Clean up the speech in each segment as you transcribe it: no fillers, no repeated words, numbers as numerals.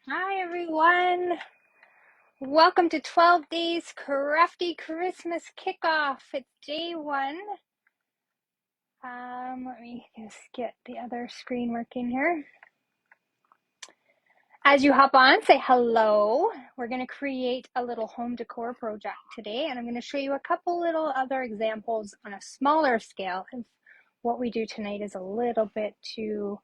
Hi everyone. Welcome to 12 Days Crafty Christmas Kickoff. It's day one. Let me just get the other screen working here. As you hop on, say hello. We're going to create a little home decor project today, and I'm going to show you a couple little other examples on a smaller scale. If what we do tonight is a little bit too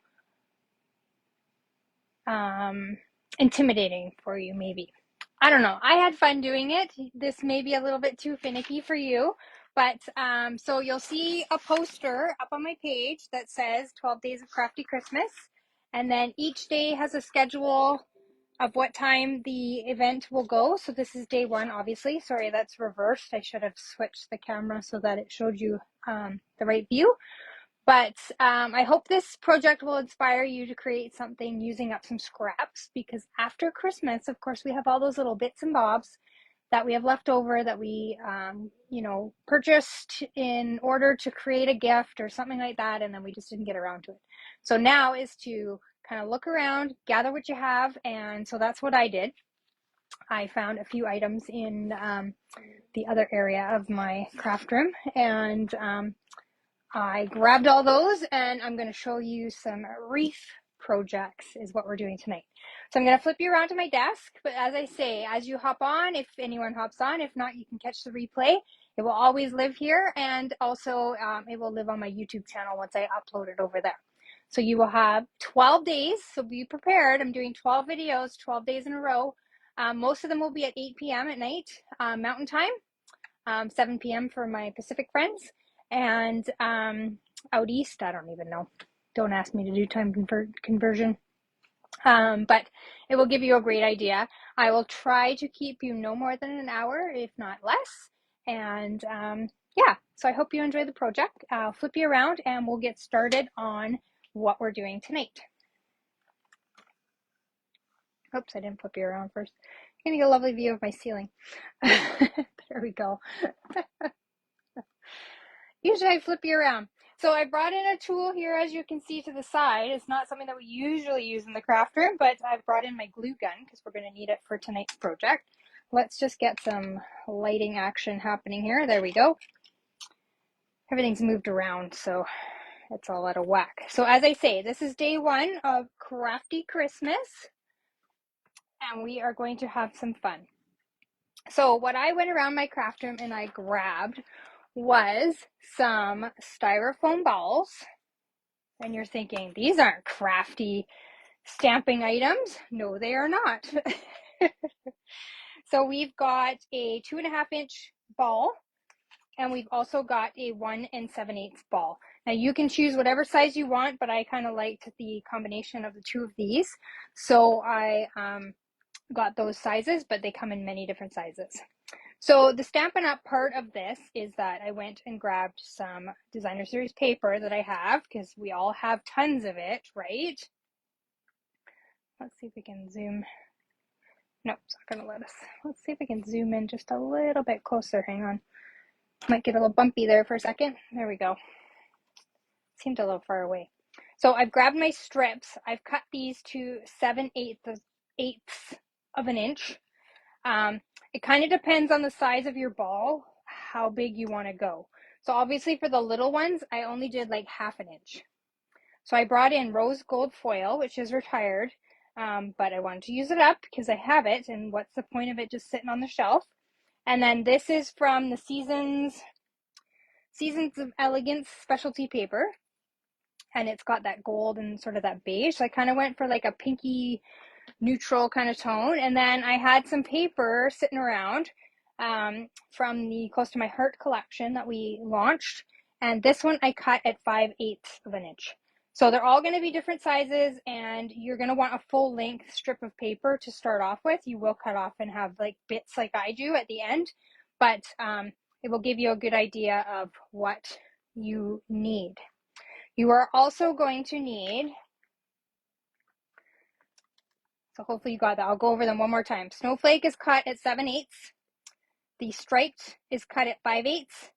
intimidating for you, maybe. I don't know. I had fun doing it. This may be a little bit too finicky for you, but so you'll see a poster up on my page that says 12 Days of Crafty Christmas, and then each day has a schedule of what time the event will go. So this is day one, obviously. Sorry, that's reversed. I should have switched the camera so that it showed you the right view. But I hope this project will inspire you to create something using up some scraps, because after Christmas, of course, we have all those little bits and bobs that we have left over that we, purchased in order to create a gift or something like that, and then we just didn't get around to it. So now is to kind of look around, gather what you have, and so that's what I did. I found a few items in the other area of my craft room, and I grabbed all those, and I'm going to show you some wreath projects is what we're doing tonight. So I'm going to flip you around to my desk, but as I say, as you hop on, if anyone hops on, if not, you can catch the replay. It will always live here, and also it will live on my YouTube channel once I upload it over there. So you will have 12 days, so be prepared. I'm doing 12 videos, 12 days in a row. Most of them will be at 8 p.m. at night, Mountain Time, 7 p.m. for my Pacific friends. And out east, I don't even know. Don't ask me to do time conversion. But it will give you a great idea. I will try to keep you no more than an hour, if not less. And yeah, so I hope you enjoy the project. I'll flip you around and we'll get started on what we're doing tonight. Oops, I didn't flip you around first. You're gonna get a lovely view of my ceiling. There we go. Usually I flip you around. So I brought in a tool here, as you can see to the side. It's not something that we usually use in the craft room, but I've brought in my glue gun because we're going to need it for tonight's project. Let's just get some lighting action happening here. There we go. Everything's moved around, so it's all out of whack. So as I say, this is day one of Crafty Christmas, and we are going to have some fun. So what I went around my craft room and I grabbed was some styrofoam balls. And you're thinking, these aren't crafty stamping items. No, they are not. So we've got a 2.5-inch ball, and we've also got a 1 7/8 ball. Now you can choose whatever size you want, but I kind of liked the combination of the two of these. So I got those sizes, but they come in many different sizes. So the Stampin' Up! Part of this is that I went and grabbed some designer series paper that I have, because we all have tons of it, right? Let's see if we can zoom. No, it's not going to let us. Let's see if we can zoom in just a little bit closer. Hang on. Might get a little bumpy there for a second. There we go. Seemed a little far away. So I've grabbed my strips. I've cut these to 7/8 of an inch. It kind of depends on the size of your ball, how big you want to go. So obviously for the little ones, I only did like 1/2 inch. So I brought in rose gold foil, which is retired, but I wanted to use it up because I have it, and what's the point of it just sitting on the shelf? And then this is from the Seasons of Elegance specialty paper, and it's got that gold and sort of that beige. So I kind of went for like a pinky neutral kind of tone. And then I had some paper sitting around from the Close to My Heart collection that we launched, and this one I cut at 5/8 of an inch. So they're all going to be different sizes, and you're going to want a full length strip of paper to start off with. You will cut off and have like bits like I do at the end, but it will give you a good idea of what you need. You are also going to need, so hopefully you got that. I'll go over them one more time. Snowflake is cut at 7/8. The striped is cut at 5/8.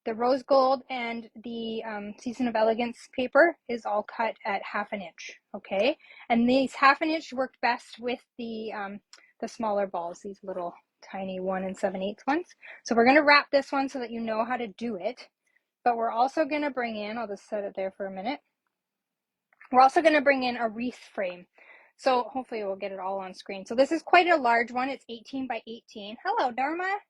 the rose gold and the Season of Elegance paper is all cut at 1/2 inch, okay? And these 1/2 inch worked best with the smaller balls, these little tiny 1 7/8 ones. So we're going to wrap this one so that you know how to do it. But we're also going to bring in, I'll just set it there for a minute. We're also going to bring in a wreath frame. So hopefully we'll get it all on screen. So this is quite a large one. It's 18 by 18. Hello, Dharma.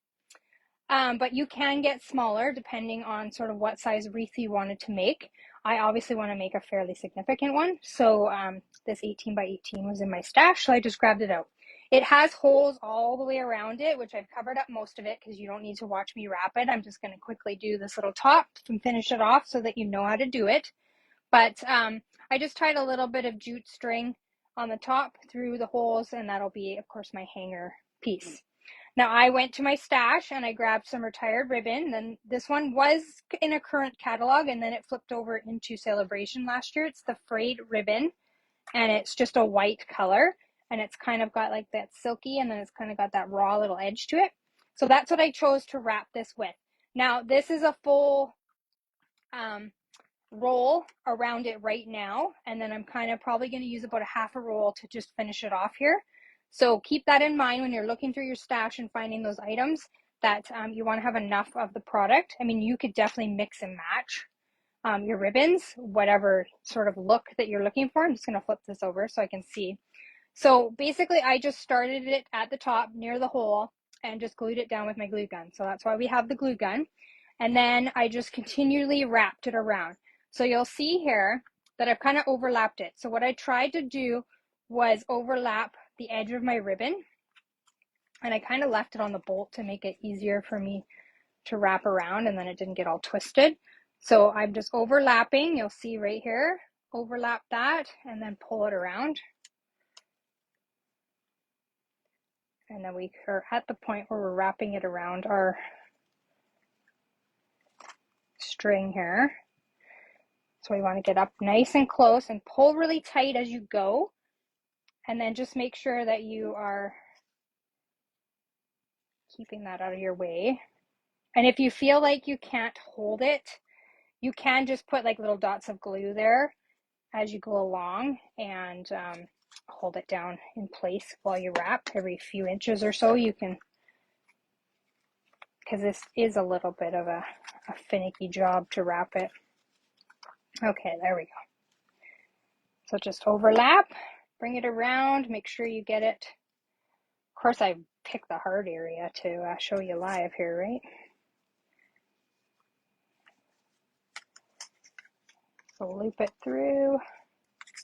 But you can get smaller depending on sort of what size wreath you wanted to make. I obviously want to make a fairly significant one. So this 18 by 18 was in my stash, so I just grabbed it out. It has holes all the way around it, which I've covered up most of it because you don't need to watch me wrap it. I'm just going to quickly do this little top and finish it off so that you know how to do it. But I just tied a little bit of jute string on the top through the holes, and that'll be, of course, my hanger piece. Now I went to my stash and I grabbed some retired ribbon. Then this one was in a current catalog and then it flipped over into Celebration last year. It's the frayed ribbon and it's just a white color and it's kind of got like that silky and then it's kind of got that raw little edge to it. So that's what I chose to wrap this with. Now this is a full roll around it right now, and then I'm kind of probably going to use about a 1/2 roll to just finish it off here. So keep that in mind when you're looking through your stash and finding those items that you want to have enough of the product. I mean, you could definitely mix and match your ribbons, whatever sort of look that you're looking for. I'm just going to flip this over so I can see. So basically I just started it at the top near the hole and just glued it down with my glue gun. So that's why we have the glue gun. And then I just continually wrapped it around. So you'll see here that I've kind of overlapped it. So what I tried to do was overlap the edge of my ribbon, and I kind of left it on the bolt to make it easier for me to wrap around and then it didn't get all twisted. So I'm just overlapping, you'll see right here, overlap that and then pull it around. And then we are at the point where we're wrapping it around our string here. So we want to get up nice and close and pull really tight as you go. And then just make sure that you are keeping that out of your way. And if you feel like you can't hold it, you can just put like little dots of glue there as you go along and hold it down in place while you wrap every few inches or so. You can, because this is a little bit of a finicky job to wrap it. Okay, there we go. So just overlap, bring it around, make sure you get it. Of course, I picked the hard area to show you live here, right? So loop it through.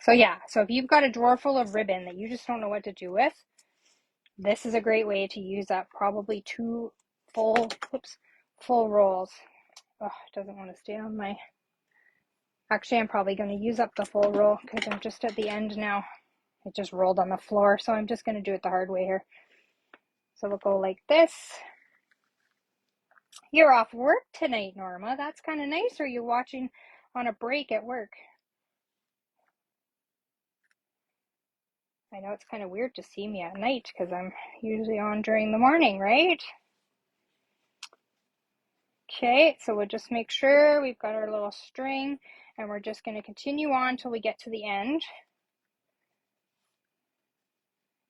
So yeah, so if you've got a drawer full of ribbon that you just don't know what to do with, this is a great way to use up probably 2 full rolls. Oh, it doesn't want to stay on my... Actually, I'm probably going to use up the full roll because I'm just at the end now. It just rolled on the floor, so I'm just going to do it the hard way here. So we'll go like this. You're off work tonight, Norma. That's kind of nice. Or you're watching on a break at work? I know it's kind of weird to see me at night because I'm usually on during the morning, right? Okay, so we'll just make sure we've got our little string and we're just going to continue on till we get to the end.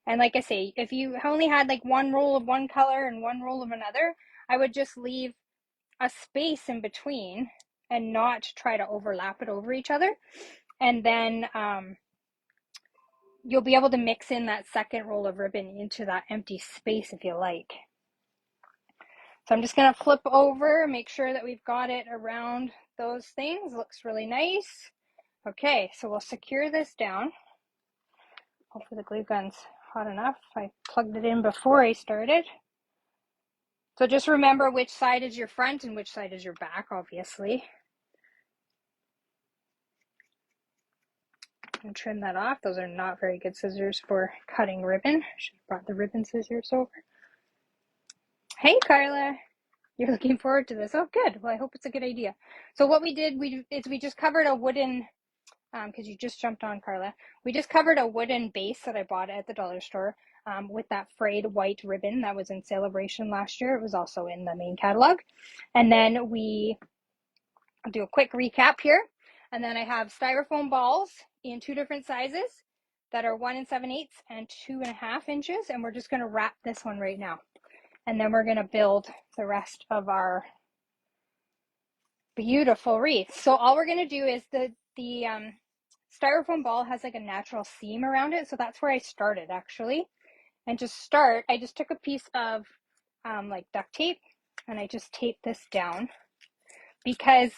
And like I say, if you only had like 1 roll of one color and 1 roll of another, I would just leave a space in between and not try to overlap it over each other. And then you'll be able to mix in that second roll of ribbon into that empty space if you like. So I'm just going to flip over, make sure that we've got it around those things. Looks really nice. Okay, so we'll secure this down. Hopefully the glue gun's hot enough. I plugged it in before I started. So just remember which side is your front and which side is your back, obviously. And trim that off. Those are not very good scissors for cutting ribbon. I should have brought the ribbon scissors over. Hey, Carla. You're looking forward to this. Oh, good. Well, I hope it's a good idea. So what we did is we just covered a wooden, because you just jumped on, Carla. We just covered a wooden base that I bought at the dollar store with that frayed white ribbon that was in Celebration last year. It was also in the main catalog. And then we I'll do a quick recap here. And then I have styrofoam balls in 2 different sizes that are 1 7/8 and 2.5 inches. And we're just going to wrap this one right now. And then we're going to build the rest of our beautiful wreath. So all we're going to do is the styrofoam ball has like a natural seam around it. So that's where I started actually. And to start, I just took a piece of like duct tape and I just taped this down because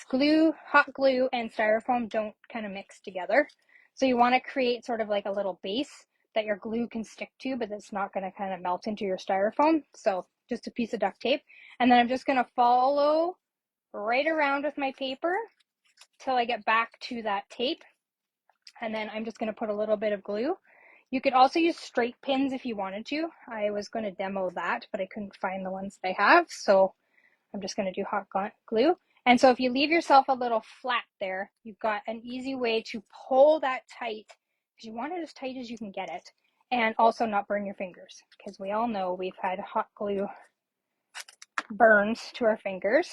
hot glue and styrofoam don't kind of mix together. So you want to create sort of like a little base that your glue can stick to, but it's not going to kind of melt into your styrofoam. So just a piece of duct tape. And then I'm just going to follow right around with my paper till I get back to that tape. And then I'm just going to put a little bit of glue. You could also use straight pins if you wanted to. I was going to demo that, but I couldn't find the ones that I have. So I'm just going to do hot glue. And so if you leave yourself a little flat there, you've got an easy way to pull that tight because you want it as tight as you can get it and also not burn your fingers because we all know we've had hot glue burns to our fingers.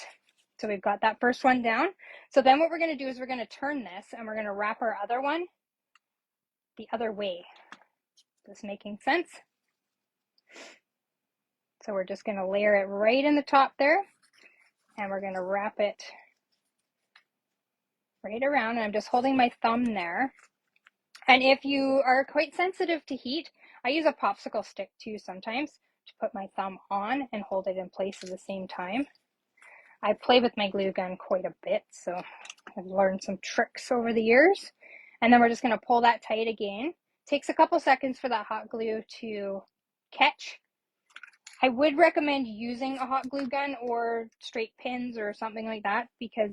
So we've got that first one down. So then what we're going to do is we're going to turn this and we're going to wrap our other one the other way. Is this making sense? So we're just going to layer it right in the top there and we're going to wrap it right around. And I'm just holding my thumb there. And if you are quite sensitive to heat, I use a popsicle stick too sometimes to put my thumb on and hold it in place at the same time. I play with my glue gun quite a bit, so I've learned some tricks over the years. And then we're just going to pull that tight again. It takes a couple seconds for that hot glue to catch. I would recommend using a hot glue gun or straight pins or something like that because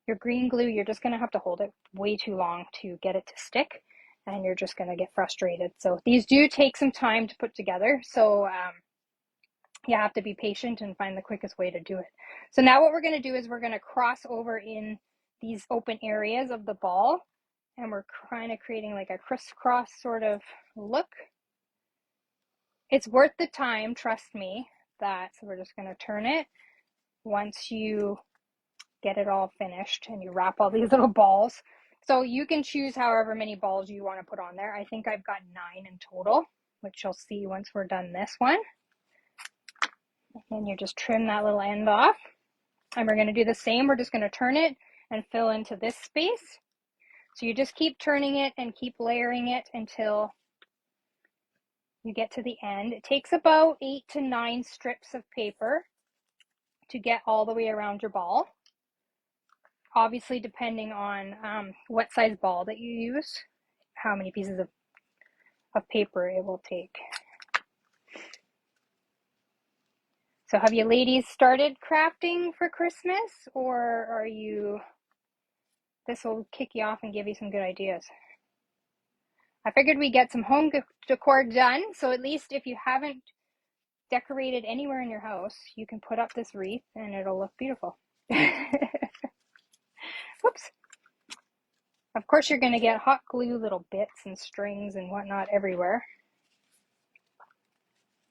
your green glue, you're just going to have to hold it way too long to get it to stick and you're just going to get frustrated. So these do take some time to put together. So you have to be patient and find the quickest way to do it. So now what we're going to do is we're going to cross over in these open areas of the ball and we're kind of creating like a crisscross sort of look. It's worth the time, trust me, that, so we're just going to turn it once you get it all finished and you wrap all these little balls. So you can choose however many balls you want to put on there. I think I've got 9 in total, which you'll see once we're done this one. And you just trim that little end off. And we're going to do the same. We're just going to turn it and fill into this space. So you just keep turning it and keep layering it until you get to the end. It takes about 8 to 9 strips of paper to get all the way around your ball. Obviously, depending on what size ball that you use, how many pieces of paper it will take. So have you ladies started crafting for Christmas, or are you, this will kick you off and give you some good ideas. I figured we'd get some home decor done, so at least if you haven't decorated anywhere in your house, you can put up this wreath and it'll look beautiful. Whoops. Of course, you're going to get hot glue little bits and strings and whatnot everywhere.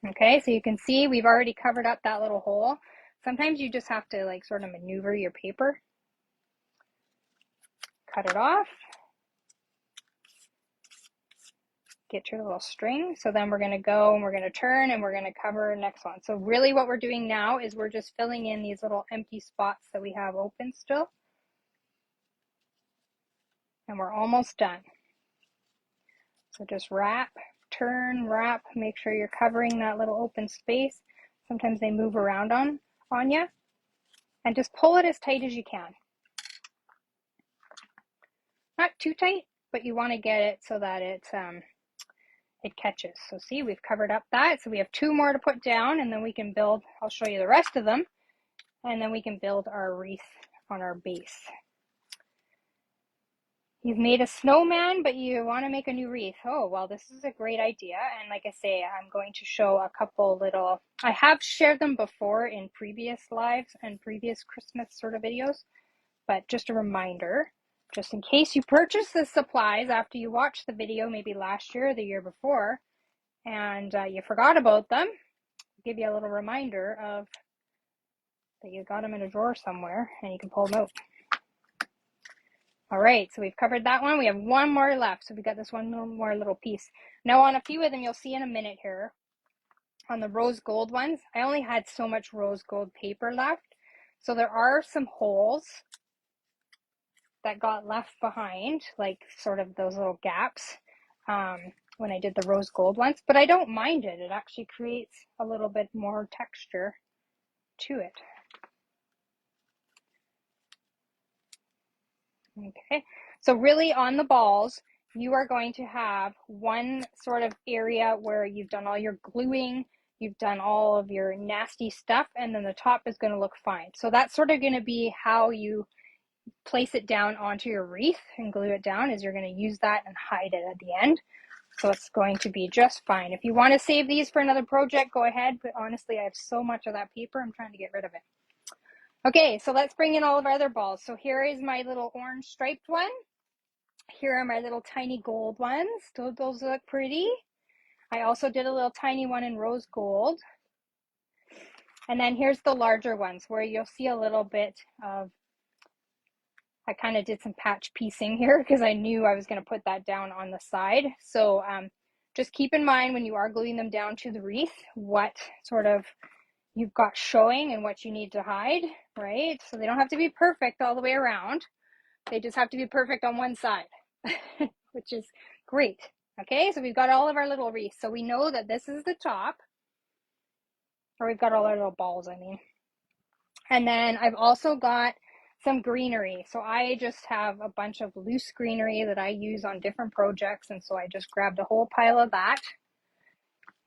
Okay, so you can see we've already covered up that little hole. Sometimes you just have to like sort of maneuver your paper. Cut it off. Get your little string. So then we're going to go and we're going to turn and we're going to cover the next one. So really what we're doing now is we're just filling in these little empty spots that we have open still. And we're almost done. So just wrap, turn, wrap, make sure you're covering that little open space. Sometimes they move around on you. And just pull it as tight as you can. Not too tight, but you want to get it so that it catches. So see, we've covered up that. So we have 2 more to put down and then we can build, I'll show you the rest of them. And then we can build our wreath on our base. You've made a snowman, but you want to make a new wreath. Oh, well, this is a great idea. And like I say, I'm going to show a couple little, I have shared them before in previous lives and previous Christmas sort of videos, but just a reminder, just in case you purchase the supplies after you watch the video, maybe last year or the year before, and you forgot about them, I'll give you a little reminder of that you got them in a drawer somewhere and you can pull them out. All right, so we've covered that one. We have one more left. So we got this one more little piece. Now on a few of them, you'll see in a minute here, on the rose gold ones, I only had so much rose gold paper left. So there are some holes that got left behind, like sort of those little gaps when I did the rose gold ones, but I don't mind it. It actually creates a little bit more texture to it. Okay, so really on the balls, you are going to have one sort of area where you've done all your gluing, you've done all of your nasty stuff, and then the top is going to look fine. So that's sort of going to be how you place it down onto your wreath and glue it down, is you're going to use that and hide it at the end. So it's going to be just fine. If you want to save these for another project, go ahead, but honestly, I have so much of that paper, I'm trying to get rid of it. Okay, so let's bring in all of our other balls. So here is my little orange striped one. Here are my little tiny gold ones. Those look pretty. I also did a little tiny one in rose gold. And then here's the larger ones where you'll see a little bit of, I kind of did some patch piecing here because I knew I was going to put that down on the side. So just keep in mind when you are gluing them down to the wreath, what sort of you've got showing and what you need to hide, right? So they don't have to be perfect all the way around. They just have to be perfect on one side, which is great. Okay, so we've got all of our little wreaths. So we know that this is the top, or we've got all our little balls, I mean. And then I've also got some greenery. So I just have a bunch of loose greenery that I use on different projects. And so I just grabbed a whole pile of that.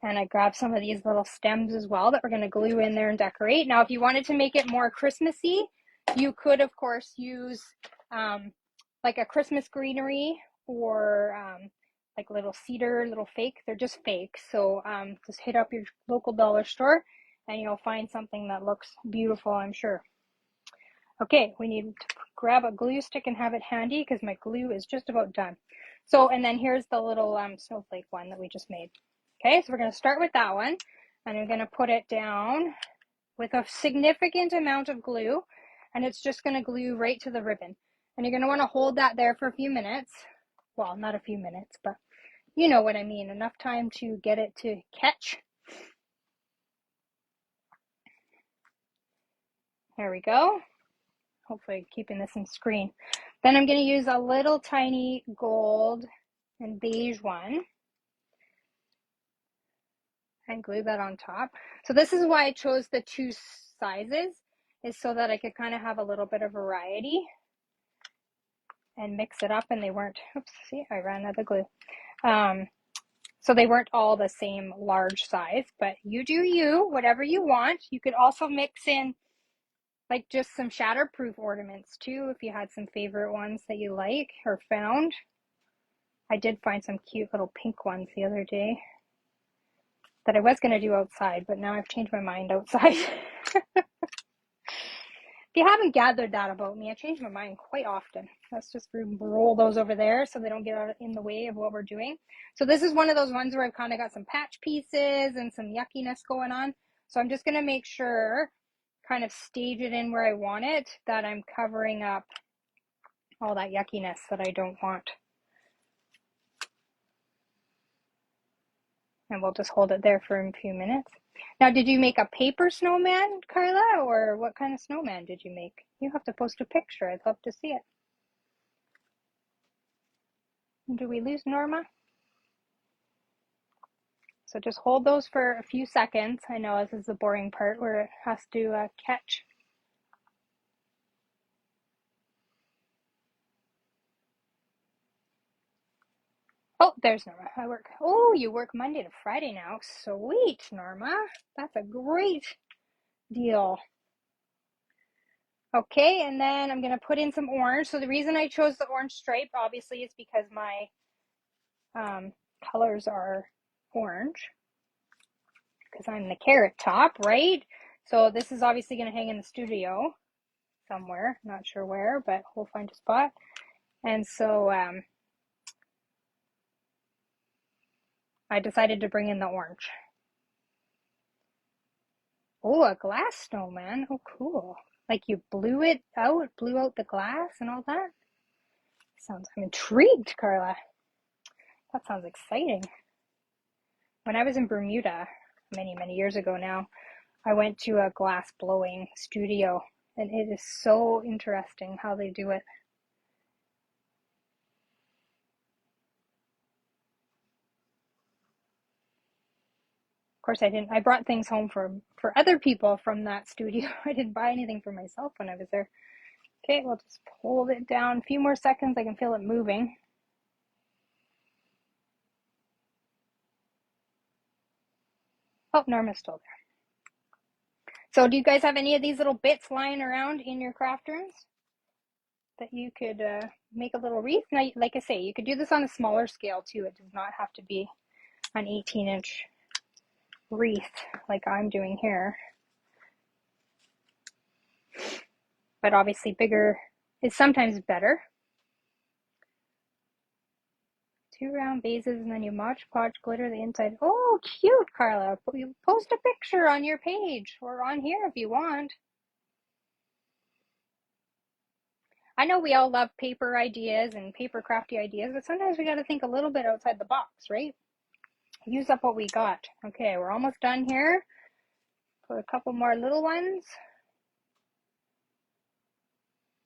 And I grabbed some of these little stems as well that we're going to glue in there and decorate. Now, if you wanted to make it more Christmassy, you could, of course, use like a Christmas greenery or like little cedar, little fake. They're just fake. So just hit up your local dollar store and you'll find something that looks beautiful, I'm sure. Okay, we need to grab a glue stick and have it handy because my glue is just about done. So, and then here's the little snowflake one that we just made. Okay, so we're going to start with that one, and I'm going to put it down with a significant amount of glue, and it's just going to glue right to the ribbon. And you're going to want to hold that there for a few minutes. Well, not a few minutes, but you know what I mean, enough time to get it to catch. There we go. Hopefully keeping this in screen. Then I'm going to use a little tiny gold and beige one and glue that on top. So this is why I chose the two sizes, is so that I could kind of have a little bit of variety and mix it up, and they weren't, oops, see, I ran out of glue. So they weren't all the same large size, but you do you, whatever you want. You could also mix in like just some shatterproof ornaments too, if you had some favorite ones that you like or found. I did find some cute little pink ones the other day that I was going to do outside, but now I've changed my mind outside. If you haven't gathered that about me, I change my mind quite often. Let's just roll those over there so they don't get out in the way of what we're doing. So this is one of those ones where I've kind of got some patch pieces and some yuckiness going on. So I'm just going to make sure, kind of stage it in where I want it, that I'm covering up all that yuckiness that I don't want. And we'll just hold it there for a few minutes. Now, did you make a paper snowman, Carla, or what kind of snowman did you make? You have to post a picture. I'd love to see it. Do we lose Norma? So just hold those for a few seconds. I know this is the boring part where it has to catch. Oh, there's Norma. Oh, you work Monday to Friday now. Sweet, Norma. That's a great deal. Okay, and then I'm going to put in some orange. So the reason I chose the orange stripe, obviously, is because my colors are orange, because I'm the carrot top, right? So this is obviously going to hang in the studio somewhere. Not sure where, but we'll find a spot. And so I decided to bring in the orange. Oh, a glass snowman. Oh, cool. Like you blew out the glass and all that? I'm intrigued, Carla. That sounds exciting. When I was in Bermuda, many, many years ago now, I went to a glass blowing studio, and it is so interesting how they do it. Of course, I brought things home for other people from that studio. I didn't buy anything for myself when I was there. Okay, we'll just hold it down a few more seconds. I can feel it moving. Oh, Norma's still there. So do you guys have any of these little bits lying around in your craft rooms that you could make a little wreath? Now, like I say, you could do this on a smaller scale too. It does not have to be an 18-inch wreath like I'm doing here. But obviously bigger is sometimes better. 2 round bases, and then you Mod Podge glitter the inside. Oh, cute, Carla. You post a picture on your page or on here if you want. I know we all love paper ideas and paper crafty ideas, but sometimes we got to think a little bit outside the box, right? Use up what we got. Okay, we're almost done here. Put a couple more little ones.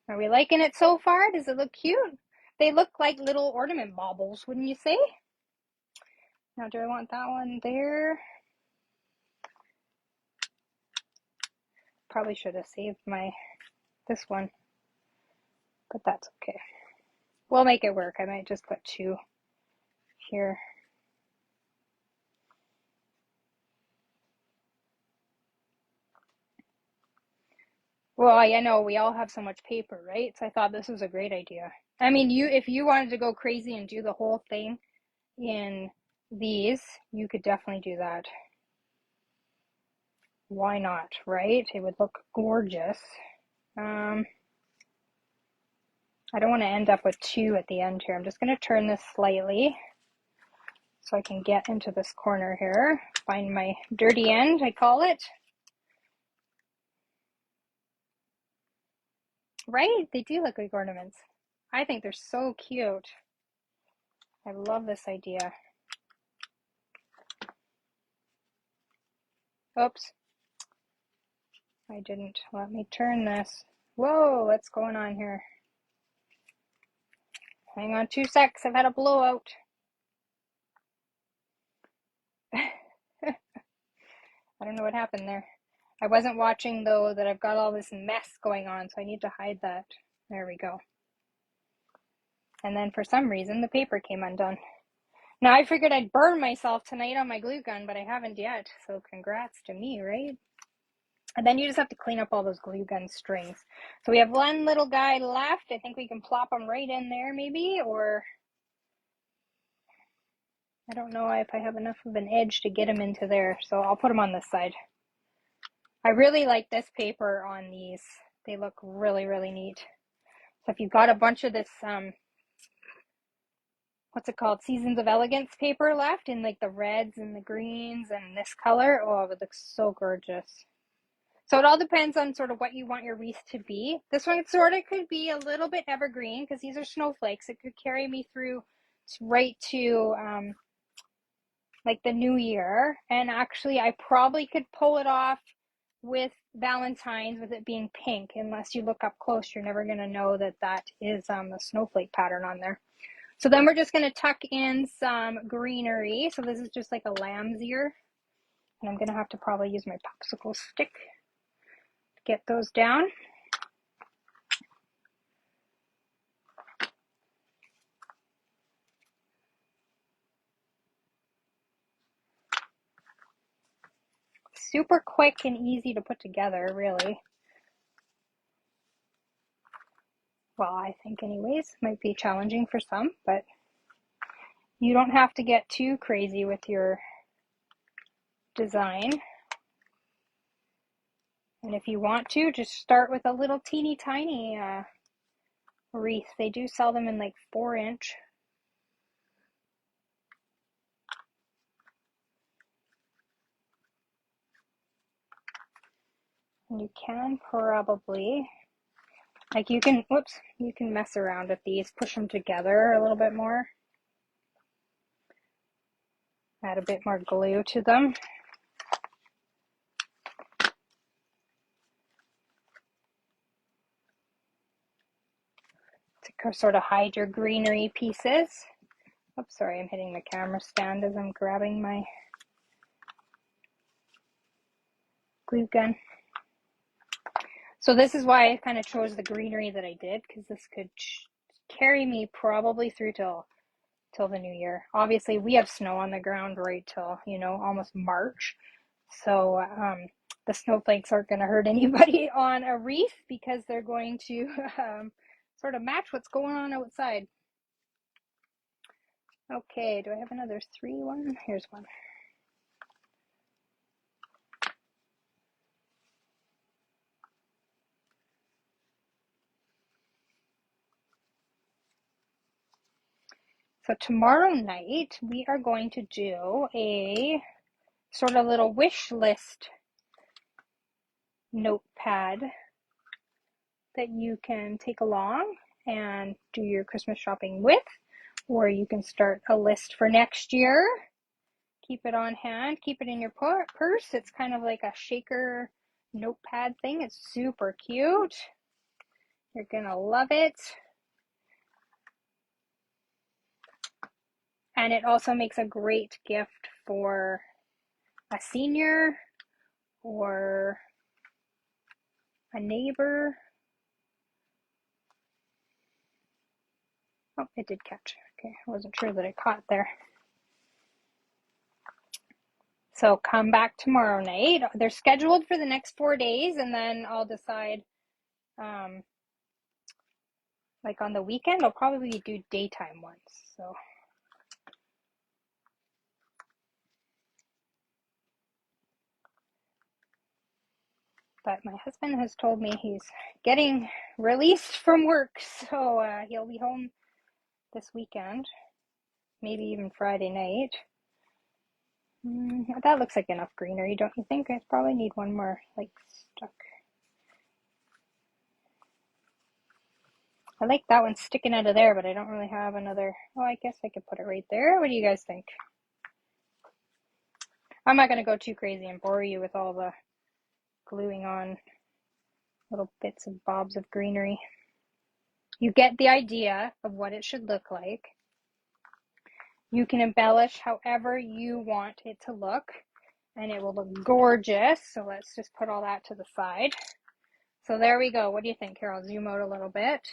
Are we liking it so far? Does it look cute? They look like little ornament baubles, wouldn't you say? Now, do I want that one there? Probably should have saved this one, but that's okay. We'll make it work. I might just put 2 here. Well, I know we all have so much paper, right? So I thought this was a great idea. I mean, if you wanted to go crazy and do the whole thing in these, you could definitely do that. Why not, right? It would look gorgeous. I don't want to end up with 2 at the end here. I'm just going to turn this slightly so I can get into this corner here. Find my dirty end, I call it. Right? They do look like ornaments. I think they're so cute. I love this idea. Oops. I didn't. Let me turn this. Whoa, what's going on here? Hang on 2 secs. I've had a blowout. I don't know what happened there. I wasn't watching though that I've got all this mess going on, so I need to hide that. There we go. And then for some reason the paper came undone. Now I figured I'd burn myself tonight on my glue gun, but I haven't yet, so congrats to me, right? And then you just have to clean up all those glue gun strings. So we have one little guy left. I think we can plop him right in there maybe, or I don't know if I have enough of an edge to get him into there, so I'll put him on this side. I really like this paper on these. They look really, really neat. So if you've got a bunch of this, what's it called? Seasons of Elegance paper left in like the reds and the greens and this color, oh, it looks so gorgeous. So it all depends on sort of what you want your wreath to be. This one sort of could be a little bit evergreen because these are snowflakes. It could carry me through right to like the new year. And actually, I probably could pull it off with Valentine's with it being pink. Unless you look up close, you're never going to know that that is a snowflake pattern on there. So then we're just going to tuck in some greenery. So this is just like a lamb's ear. And I'm going to have to probably use my popsicle stick to get those down. Super quick and easy to put together, really. Well, I think anyways. Might be challenging for some, but you don't have to get too crazy with your design. And if you want to, just start with a little teeny tiny wreath. They do sell them in like 4-inch. And you can probably Like you can, whoops, you can mess around with these, push them together a little bit more. Add a bit more glue to them. To sort of hide your greenery pieces. Oops, sorry, I'm hitting the camera stand as I'm grabbing my glue gun. So this is why I kind of chose the greenery that I did, because this could carry me probably through till the new year. Obviously, we have snow on the ground right till, you know, almost March. So the snowflakes aren't going to hurt anybody on a wreath because they're going to sort of match what's going on outside. Okay, do I have another 3-1? Here's one. So tomorrow night, we are going to do a sort of little wish list notepad that you can take along and do your Christmas shopping with, or you can start a list for next year. Keep it on hand, keep it in your purse. It's kind of like a shaker notepad thing. It's super cute. You're gonna love it. And it also makes a great gift for a senior or a neighbor. Oh, it did catch. Okay, I wasn't sure that it caught there. So come back tomorrow night. They're scheduled for the next 4 days, and then I'll decide, like on the weekend, I'll probably do daytime ones. So but my husband has told me he's getting released from work, so he'll be home this weekend, maybe even Friday night. That looks like enough greenery, don't you think? I probably need one more, like, stuck. I like that one sticking out of there, but I don't really have another. Oh, I guess I could put it right there. What do you guys think? I'm not going to go too crazy and bore you with all the gluing on little bits and bobs of greenery. You get the idea of what it should look like. You can embellish however you want it to look, and it will look gorgeous. So let's just put all that to the side. So there we go. What do you think? Here, I'll zoom out a little bit.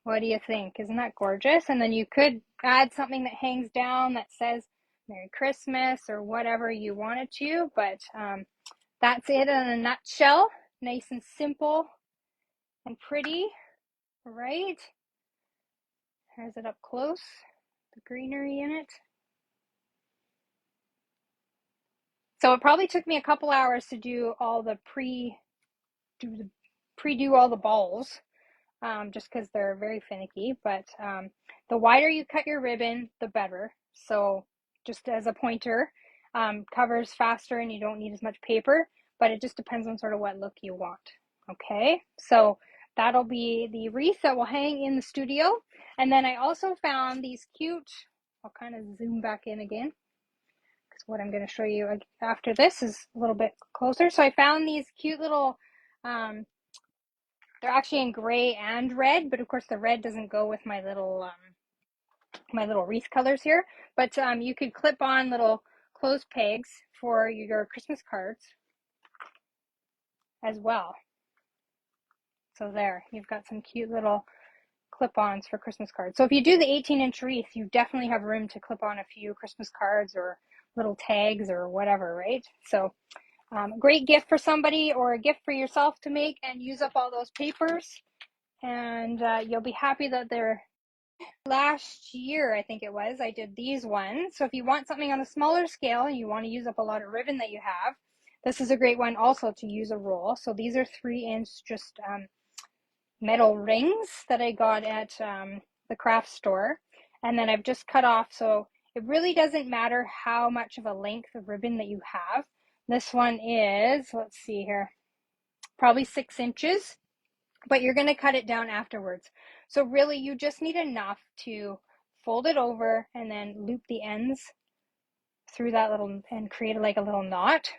What do you think? Isn't that gorgeous? And then you could add something that hangs down that says Merry Christmas or whatever you wanted to, but that's it in a nutshell. Nice and simple and pretty, right? Has it up close, the greenery in it. So it probably took me a couple hours to do all the pre-do all the balls, just because they're very finicky. But the wider you cut your ribbon, the better. So just as a pointer, covers faster and you don't need as much paper, but it just depends on sort of what look you want. Okay, so that'll be the wreath that will hang in the studio. And then I also found these cute, I'll kind of zoom back in again, because what I'm going to show you after this is a little bit closer. So I found these cute little, they're actually in gray and red, but of course the red doesn't go with my little wreath colors here. But you could clip on little clothes pegs for your Christmas cards as well. So there, you've got some cute little clip-ons for Christmas cards. So if you do the 18-inch wreath, you definitely have room to clip on a few Christmas cards or little tags or whatever, right? So great gift for somebody or a gift for yourself to make and use up all those papers, and you'll be happy that they're. Last year, I think it was, I did these ones. So if you want something on a smaller scale and you want to use up a lot of ribbon that you have, this is a great one also to use a roll. So these are 3-inch just metal rings that I got at the craft store, and then I've just cut off, so it really doesn't matter how much of a length of ribbon that you have. This one is, let's see here, probably 6 inches. but you're going to cut it down afterwards. So really you just need enough to fold it over and then loop the ends through that little and create like a little knot.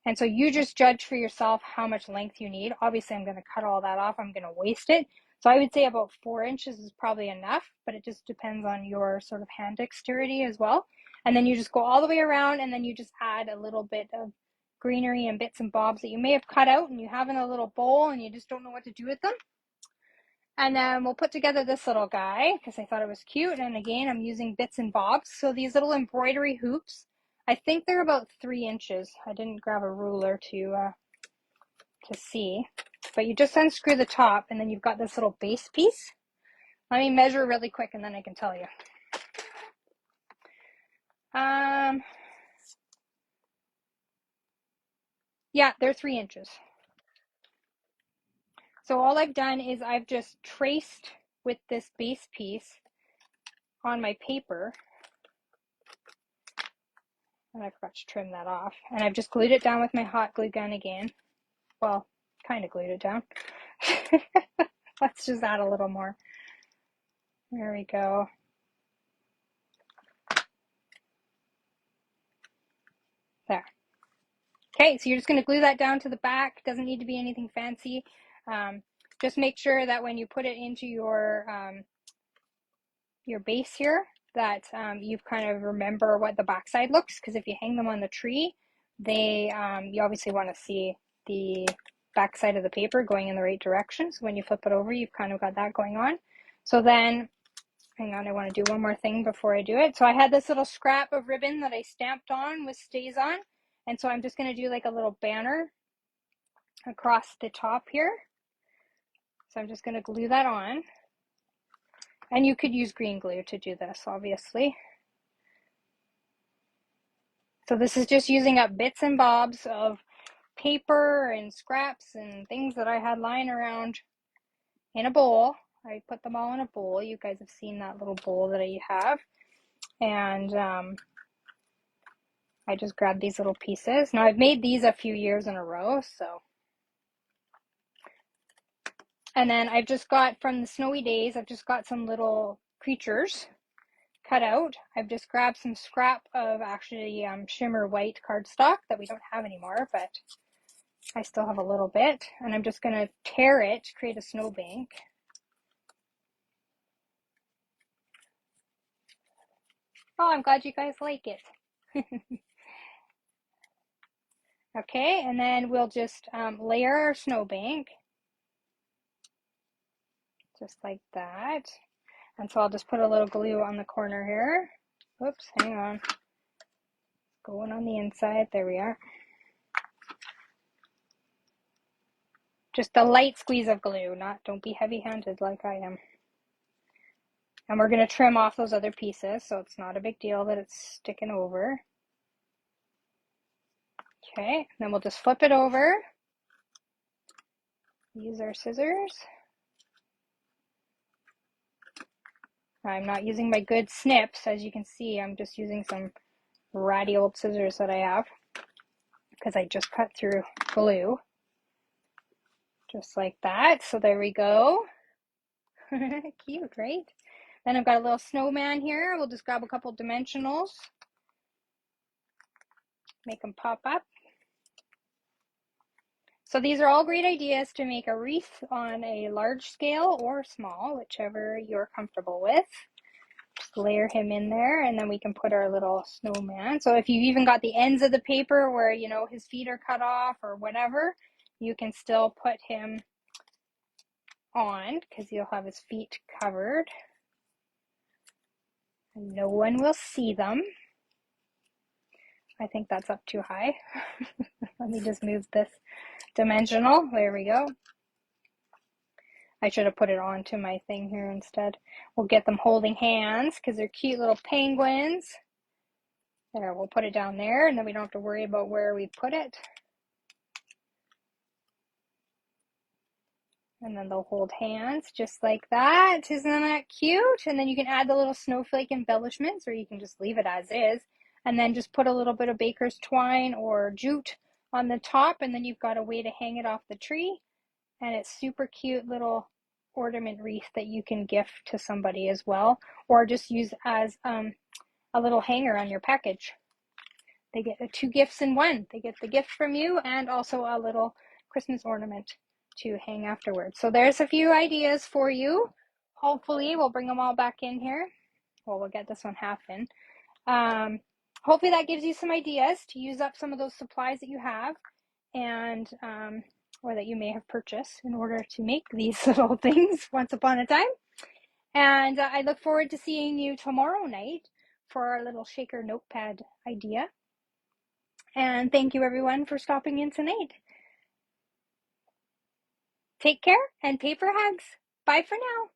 And so you just judge for yourself how much length you need. Obviously I'm going to cut all that off. I'm going to waste it. So I would say about 4 inches is probably enough, but it just depends on your sort of hand dexterity as well. And then you just go all the way around, and then you just add a little bit of greenery and bits and bobs that you may have cut out and you have in a little bowl and you just don't know what to do with them. And then we'll put together this little guy because I thought it was cute. And again, I'm using bits and bobs. So these little embroidery hoops, I think they're about 3 inches. I didn't grab a ruler to see, but you just unscrew the top and then you've got this little base piece. Let me measure really quick and then I can tell you. Yeah, they're 3 inches. So all I've done is I've just traced with this base piece on my paper, and I forgot to trim that off, and I've just glued it down with my hot glue gun again. Well, kind of glued it down. Let's just add a little more. There we go. There. Okay, so you're just going to glue that down to the back. Doesn't need to be anything fancy. Just make sure that when you put it into your base here, that you kind of remember what the backside looks, because if you hang them on the tree, they you obviously want to see the backside of the paper going in the right direction. So when you flip it over, you've kind of got that going on. So then, hang on, I want to do one more thing before I do it. So I had this little scrap of ribbon that I stamped on with stays on, and so I'm just going to do like a little banner across the top here. So I'm just going to glue that on. And you could use green glue to do this, obviously. So this is just using up bits and bobs of paper and scraps and things that I had lying around in a bowl. I put them all in a bowl. You guys have seen that little bowl that I have. And I just grabbed these little pieces. Now I've made these a few years in a row, so. And then I've just got, from the snowy days, I've just got some little creatures cut out. I've just grabbed some scrap of actually shimmer white cardstock that we don't have anymore, but I still have a little bit. And I'm just going to tear it to create a snowbank. Oh, I'm glad you guys like it. Okay, and then we'll just layer our snowbank. Just like that. And so I'll just put a little glue on the corner here. Whoops, hang on. Going on the inside. There we are. Just a light squeeze of glue. Don't be heavy-handed like I am. And we're going to trim off those other pieces, so it's not a big deal that it's sticking over. Okay, then we'll just flip it over. Use our scissors. I'm not using my good snips. As you can see, I'm just using some ratty old scissors that I have because I just cut through glue. Just like that. So there we go. Cute, right? Then I've got a little snowman here. We'll just grab a couple dimensionals. Make them pop up. So these are all great ideas to make a wreath on a large scale or small, whichever you're comfortable with. Just layer him in there, and then we can put our little snowman. So if you've even got the ends of the paper where, you know, his feet are cut off or whatever, you can still put him on because you'll have his feet covered. And no one will see them. I think that's up too high. Let me just move this dimensional. There we go. I should have put it onto my thing here instead. We'll get them holding hands because they're cute little penguins. There, we'll put it down there, and then we don't have to worry about where we put it. And then they'll hold hands just like that. Isn't that cute? And then you can add the little snowflake embellishments, or you can just leave it as is. And then just put a little bit of baker's twine or jute on the top, and then you've got a way to hang it off the tree. and it's super cute little ornament wreath that you can gift to somebody as well, or just use as a little hanger on your package. They get 2 gifts in one. They get the gift from you and also a little Christmas ornament to hang afterwards. So there's a few ideas for you. Hopefully we'll bring them all back in here. Well, we'll get this one half in. Hopefully that gives you some ideas to use up some of those supplies that you have, and or that you may have purchased in order to make these little things once upon a time. And I look forward to seeing you tomorrow night for our little shaker notepad idea. And thank you everyone for stopping in tonight. Take care and paper hugs. Bye for now.